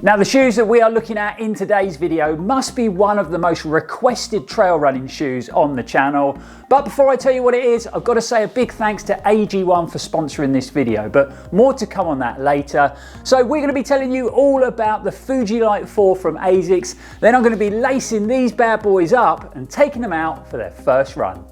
Now the shoes that we are looking at in today's video must be one of the most requested trail running shoes on the channel. But before I tell you what it is, I've got to say a big thanks to AG1 for sponsoring this video, but more to come on that later. So we're going to be telling you all about the FUJILITE 4 from ASICS. Then I'm going to be lacing these bad boys up and taking them out for their first run.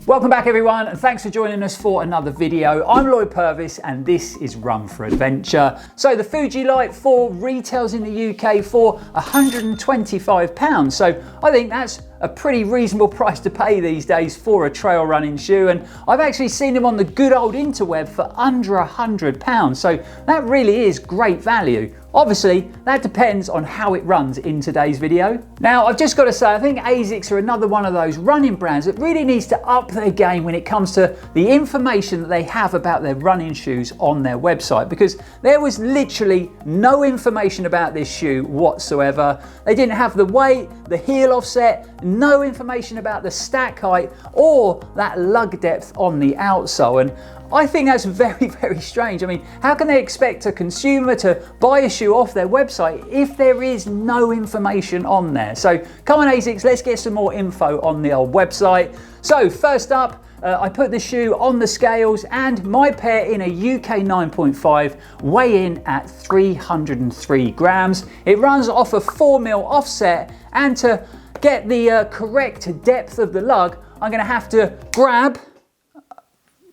Welcome back everyone, and thanks for joining us for another video. I'm Lloyd Purvis and this is Run4Adventure. So the FUJILITE 4 retails in the UK for £125. So I think that's a pretty reasonable price to pay these days for a trail running shoe, and I've actually seen them on the good old interweb for under £100. So that really is great value. Obviously, that depends on how it runs in today's video. Now, I've just got to say, I think ASICS are another one of those running brands that really needs to up their game when it comes to the information that they have about their running shoes on their website, because there was literally no information about this shoe whatsoever. They didn't have the weight, the heel offset, no information about the stack height or that lug depth on the outsole. And I think that's very, very strange. I mean, how can they expect a consumer to buy a shoe off their website if there is no information on there? So come on ASICS, let's get some more info on the old website. So first up, I put the shoe on the scales and my pair in a UK 9.5 weigh in at 303 grams. It runs off a 4mm offset, and to get the correct depth of the lug, I'm going to have to grab,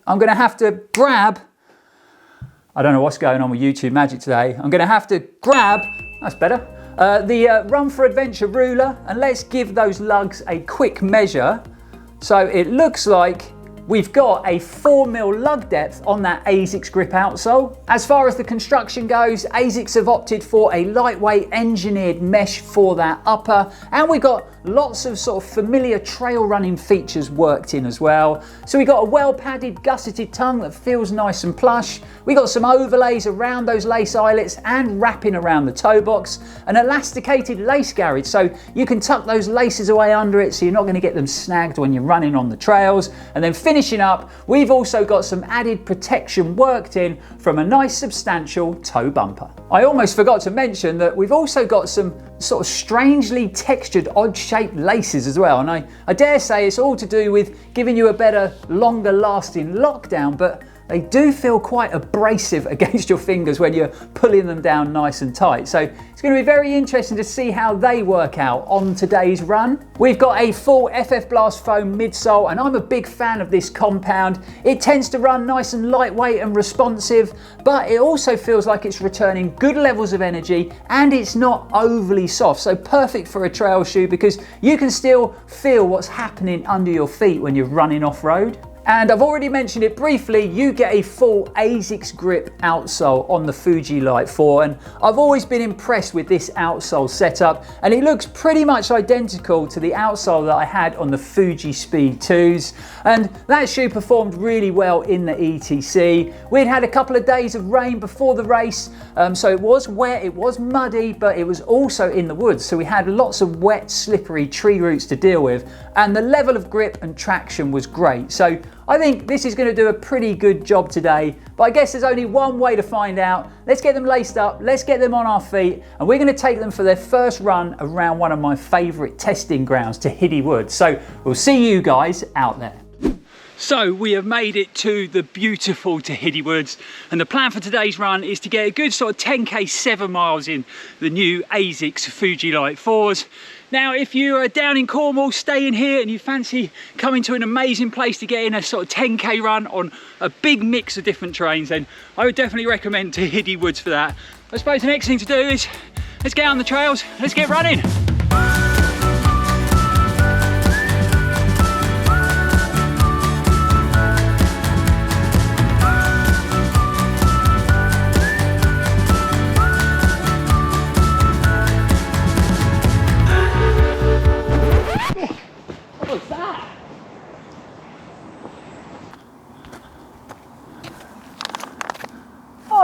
I don't know what's going on with YouTube magic today. I'm going to have to grab, that's better, the Run4Adventure ruler, and let's give those lugs a quick measure. So it looks like we've got a 4mm lug depth on that ASICS grip outsole. As far as the construction goes, ASICS have opted for a lightweight engineered mesh for that upper, and we've got lots of sort of familiar trail running features worked in as well. So we got a well padded gusseted tongue that feels nice and plush. We got some overlays around those lace eyelets and wrapping around the toe box, an elasticated lace garage so you can tuck those laces away under it so you're not going to get them snagged when you're running on the trails. And then finishing up, we've also got some added protection worked in from a nice substantial toe bumper. I almost forgot to mention that we've also got some sort of strangely textured odd shaped laces as well, and I dare say it's all to do with giving you a better, longer lasting lockdown, but they do feel quite abrasive against your fingers when you're pulling them down nice and tight. So it's going to be very interesting to see how they work out on today's run. We've got a full FF Blast foam midsole, and I'm a big fan of this compound. It tends to run nice and lightweight and responsive, but it also feels like it's returning good levels of energy, and it's not overly soft. So perfect for a trail shoe because you can still feel what's happening under your feet when you're running off-road. And I've already mentioned it briefly, you get a full ASICS grip outsole on the FUJILITE 4, and I've always been impressed with this outsole setup, and it looks pretty much identical to the outsole that I had on the FUJISPEED 2s, and that shoe performed really well in the ETC. We'd had a couple of days of rain before the race, so it was wet, it was muddy, but it was also in the woods, so we had lots of wet, slippery tree roots to deal with, and the level of grip and traction was great. So I think this is going to do a pretty good job today, but I guess there's only one way to find out. Let's get them laced up, let's get them on our feet, and we're going to take them for their first run around one of my favourite testing grounds, Tahiti Woods. So we'll see you guys out there. So we have made it to the beautiful Tahiti Woods, and the plan for today's run is to get a good sort of 10k 7 miles in the new ASICS FUJILITE 4s. Now, if you are down in Cornwall, staying here, and you fancy coming to an amazing place to get in a sort of 10k run on a big mix of different terrains, then I would definitely recommend Tahiti Woods for that. I suppose the next thing to do is let's get on the trails, let's get running.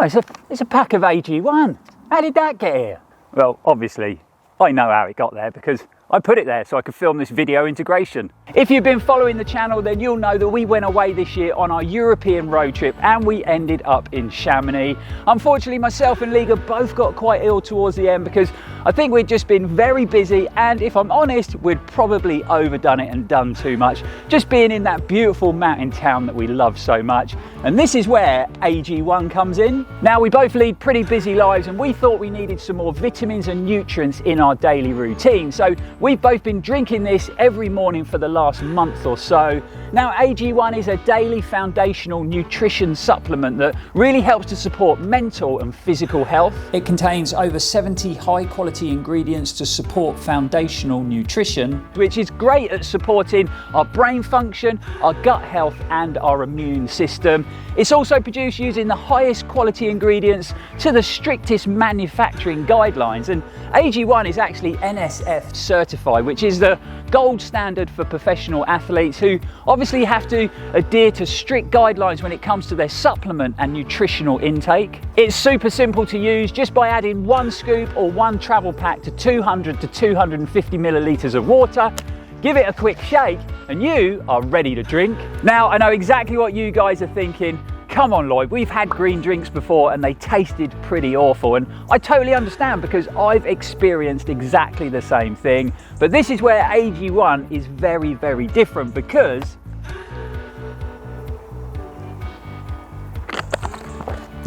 Oh, it's a pack of AG1. How did that get here? Well, obviously, I know how it got there because I put it there so I could film this video integration. If you've been following the channel, then you'll know that we went away this year on our European road trip and we ended up in Chamonix. Unfortunately, myself and Liga both got quite ill towards the end because I think we'd just been very busy, and if I'm honest, we'd probably overdone it and done too much, just being in that beautiful mountain town that we love so much. And this is where AG1 comes in. Now, we both lead pretty busy lives and we thought we needed some more vitamins and nutrients in our daily routine. So we've both been drinking this every morning for the last month or so. Now, AG1 is a daily foundational nutrition supplement that really helps to support mental and physical health. It contains over 70 high quality ingredients to support foundational nutrition, which is great at supporting our brain function, our gut health and our immune system. It's also produced using the highest quality ingredients to the strictest manufacturing guidelines, and AG1 is actually NSF certified, which is the gold standard for professional athletes who obviously have to adhere to strict guidelines when it comes to their supplement and nutritional intake. It's super simple to use just by adding 1 scoop or 1 travel pack to 200 to 250 millilitres of water. Give it a quick shake and you are ready to drink. Now, I know exactly what you guys are thinking. Come on, Lloyd, we've had green drinks before and they tasted pretty awful, and I totally understand because I've experienced exactly the same thing. But this is where AG1 is very, very different because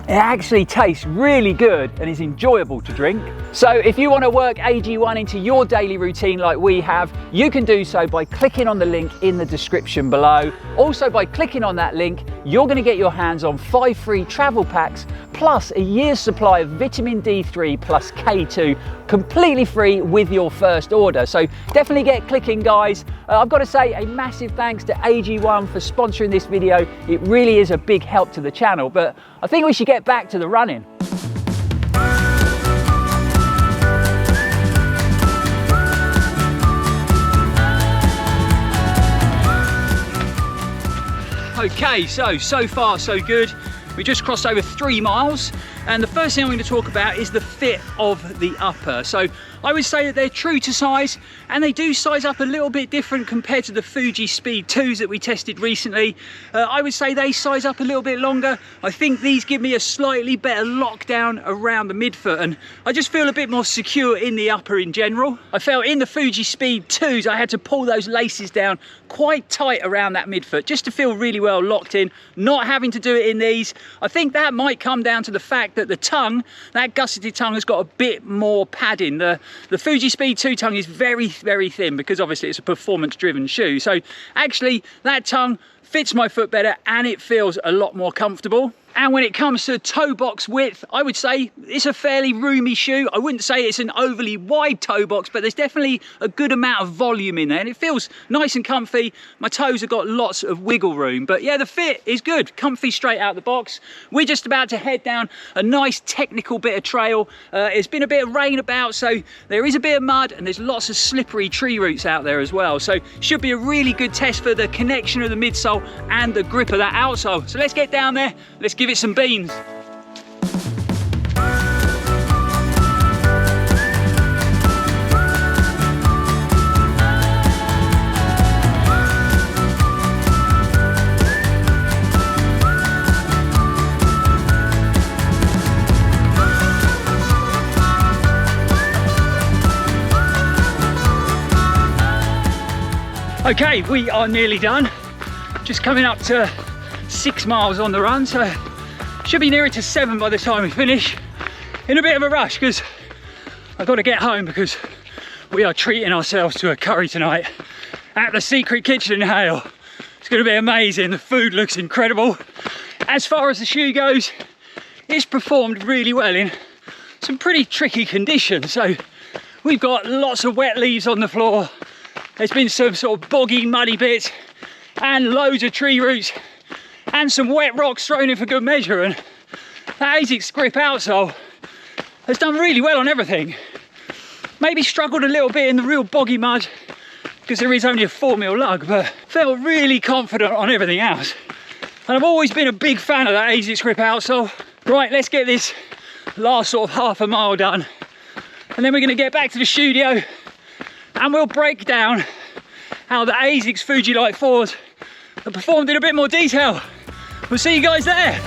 it actually tastes really good and is enjoyable to drink. So if you want to work AG1 into your daily routine like we have, you can do so by clicking on the link in the description below. Also, by clicking on that link, you're going to get your hands on 5 free travel packs plus a year's supply of vitamin D3 plus K2 completely free with your first order. So definitely get clicking, guys. I've got to say a massive thanks to AG1 for sponsoring this video. It really is a big help to the channel, but I think we should get back to the running. Okay, so far so good. We just crossed over 3 miles, and the first thing I'm going to talk about is the fit of the upper. So I would say that they're true to size, and they do size up a little bit different compared to the FUJISPEED 2s that we tested recently. I would say they size up a little bit longer. I think these give me a slightly better lockdown around the midfoot, and I just feel a bit more secure in the upper in general. I felt in the FUJISPEED 2s I had to pull those laces down quite tight around that midfoot just to feel really well locked in, not having to do it in these. I think that might come down to the fact that the tongue, that gusseted tongue, has got a bit more padding. The FUJISPEED 2 tongue is very, very thin because obviously it's a performance driven shoe. So actually that tongue fits my foot better and it feels a lot more comfortable. And when it comes to toe box width, I would say it's a fairly roomy shoe. I wouldn't say it's an overly wide toe box, but there's definitely a good amount of volume in there and it feels nice and comfy. My toes have got lots of wiggle room, but yeah, the fit is good. Comfy straight out the box. We're just about to head down a nice technical bit of trail. It's been a bit of rain about, so there is a bit of mud and there's lots of slippery tree roots out there as well. So should be a really good test for the connection of the midsole and the grip of that outsole. So let's get down there. Let's give it some beans. Okay, we are nearly done. Just coming up to 6 miles on the run, so should be nearer to 7 by the time we finish. In a bit of a rush because I've got to get home because we are treating ourselves to a curry tonight at the Secret Kitchen in Hale. It's going to be amazing. The food looks incredible. As far as the shoe goes, it's performed really well in some pretty tricky conditions. So we've got lots of wet leaves on the floor. There's been some sort of boggy, muddy bits and loads of tree roots and some wet rocks thrown in for good measure, and that ASICS grip outsole has done really well on everything. Maybe struggled a little bit in the real boggy mud because there is only a 4mm lug, but felt really confident on everything else. And I've always been a big fan of that ASICS grip outsole. Right, let's get this last sort of half a mile done, and then we're going to get back to the studio and we'll break down how the ASICS FUJILITE 4s are performed in a bit more detail. We'll see you guys there.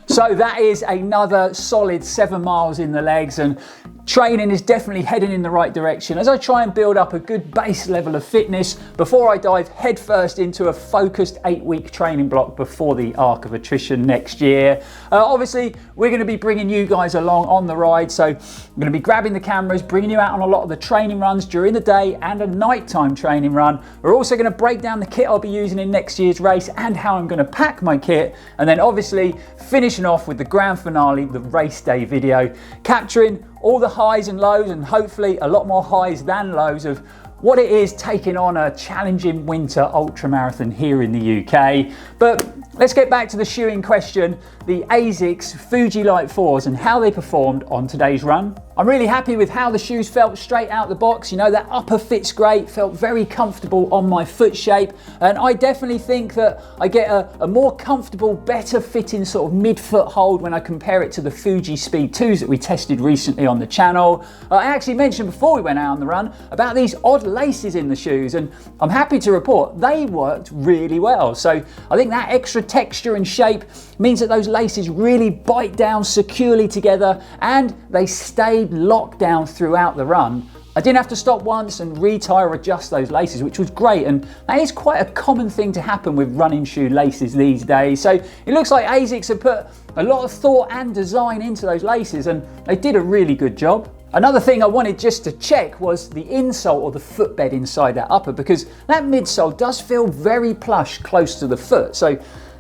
So that is another solid 7 miles in the legs, and training is definitely heading in the right direction as I try and build up a good base level of fitness before I dive headfirst into a focused 8-week training block before the arc of attrition next year. Obviously, we're going to be bringing you guys along on the ride, so I'm going to be grabbing the cameras, bringing you out on a lot of the training runs during the day and a nighttime training run. We're also going to break down the kit I'll be using in next year's race and how I'm going to pack my kit, and then obviously finishing off with the grand finale, the race day video, capturing all the highs and lows, and hopefully a lot more highs than lows of what it is taking on a challenging winter ultramarathon here in the UK. But let's get back to the shoe in question, the ASICS FUJILITE 4s, and how they performed on today's run. I'm really happy with how the shoes felt straight out the box. You know, that upper fits great, felt very comfortable on my foot shape, and I definitely think that I get a more comfortable, better fitting sort of mid-foot hold when I compare it to the FUJISPEED 2s that we tested recently on the channel. I actually mentioned before we went out on the run about these odd laces in the shoes, and I'm happy to report they worked really well. So I think that extra texture and shape means that those laces really bite down securely together and they stayed locked down throughout the run. I didn't have to stop once and retie or adjust those laces, which was great, and that is quite a common thing to happen with running shoe laces these days. So it looks like ASICS have put a lot of thought and design into those laces, and they did a really good job. Another thing I wanted just to check was the insole or the footbed inside that upper, because that midsole does feel very plush close to the foot. So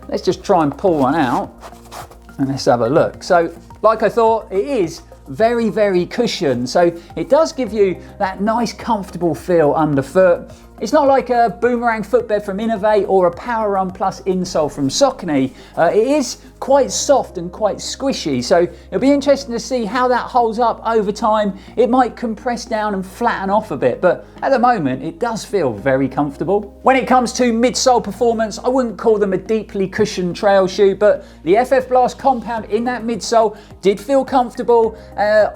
let's just try and pull one out and let's have a look. So like I thought, it is very, very cushioned. So it does give you that nice comfortable feel underfoot. It's not like a boomerang footbed from Innovate or a Power Run Plus insole from Saucony. It is quite soft and quite squishy, so it'll be interesting to see how that holds up over time. It might compress down and flatten off a bit, but at the moment it does feel very comfortable. When it comes to midsole performance, I wouldn't call them a deeply cushioned trail shoe, but the FF Blast compound in that midsole did feel comfortable.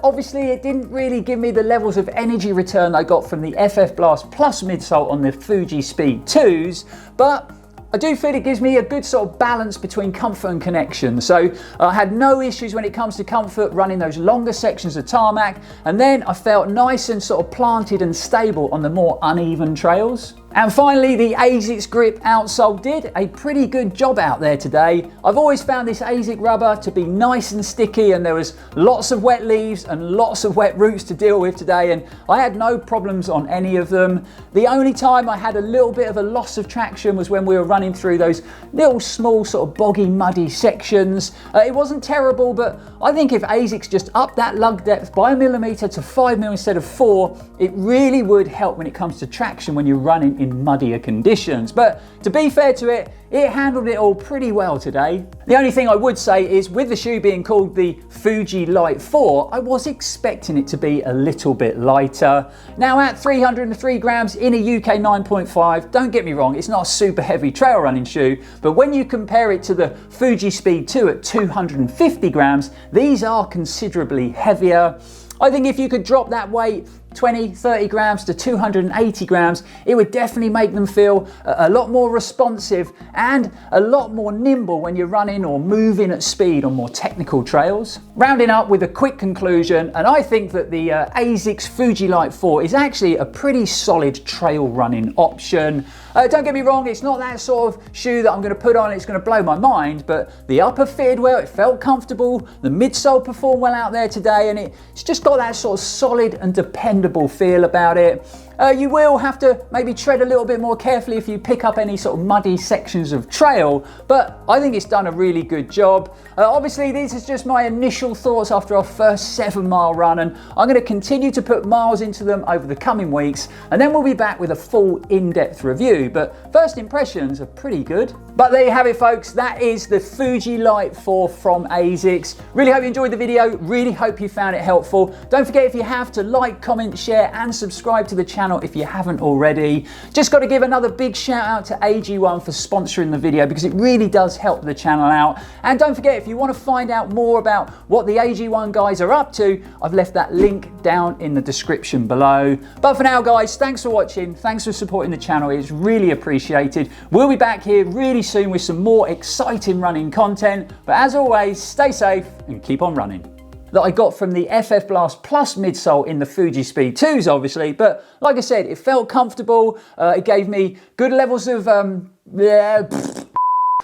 Obviously it didn't really give me the levels of energy return I got from the FF Blast Plus midsole on the FUJISPEED 2s, but I do feel it gives me a good sort of balance between comfort and connection. So I had no issues when it comes to comfort running those longer sections of tarmac, and then I felt nice and sort of planted and stable on the more uneven trails. And finally, the ASICS Grip outsole did a pretty good job out there today. I've always found this ASIC rubber to be nice and sticky, and there was lots of wet leaves and lots of wet roots to deal with today, and I had no problems on any of them. The only time I had a little bit of a loss of traction was when we were running through those little small sort of boggy, muddy sections. It wasn't terrible, but I think if ASICS just upped that lug depth by 1 millimeter to 5 mil instead of 4, it really would help when it comes to traction when you're running in muddier conditions. But to be fair to it, it handled it all pretty well today. The only thing I would say is, with the shoe being called the FUJILITE 4, I was expecting it to be a little bit lighter. Now at 303 grams in a UK 9.5, don't get me wrong, it's not a super heavy trail running shoe, but when you compare it to the FUJISPEED 2 at 250 grams, these are considerably heavier. I think if you could drop that weight 20, 30 grams to 280 grams, it would definitely make them feel a lot more responsive and a lot more nimble when you're running or moving at speed on more technical trails. Rounding up with a quick conclusion, and I think that the ASICS FUJILITE 4 is actually a pretty solid trail running option. Don't get me wrong, it's not that sort of shoe that I'm going to put on, it's going to blow my mind, but the upper fitted well, it felt comfortable, the midsole performed well out there today, and it's just got that sort of solid and dependable feel about it. You will have to maybe tread a little bit more carefully if you pick up any sort of muddy sections of trail, but I think it's done a really good job. Obviously, this is just my initial thoughts after our first 7-mile run, and I'm going to continue to put miles into them over the coming weeks, and then we'll be back with a full in-depth review. But first impressions are pretty good. But there you have it, folks. That is the FUJILITE 4 from ASICS. Really hope you enjoyed the video. Really hope you found it helpful. Don't forget, if you have, to like, comment, share, and subscribe to the channel if you haven't already. Just got to give another big shout out to AG1 for sponsoring the video, because it really does help the channel out. And don't forget, if you want to find out more about what the AG1 guys are up to, I've left that link down in the description below. But for now, guys, thanks for watching. Thanks for supporting the channel. It's really appreciated. We'll be back here really soon with some more exciting running content. But as always, stay safe and keep on running. That I got from the FF Blast Plus midsole in the FUJISPEED 2s, obviously, but like I said, it felt comfortable. It gave me good levels of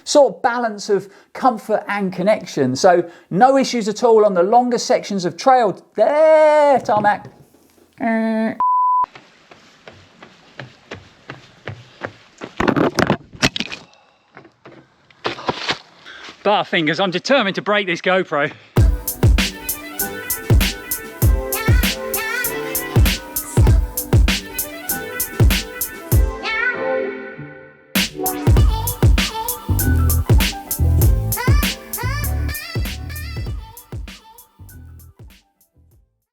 sort of balance of comfort and connection. So no issues at all on the longer sections of trail. There, tarmac. Butterfingers, I'm determined to break this GoPro. Yeah.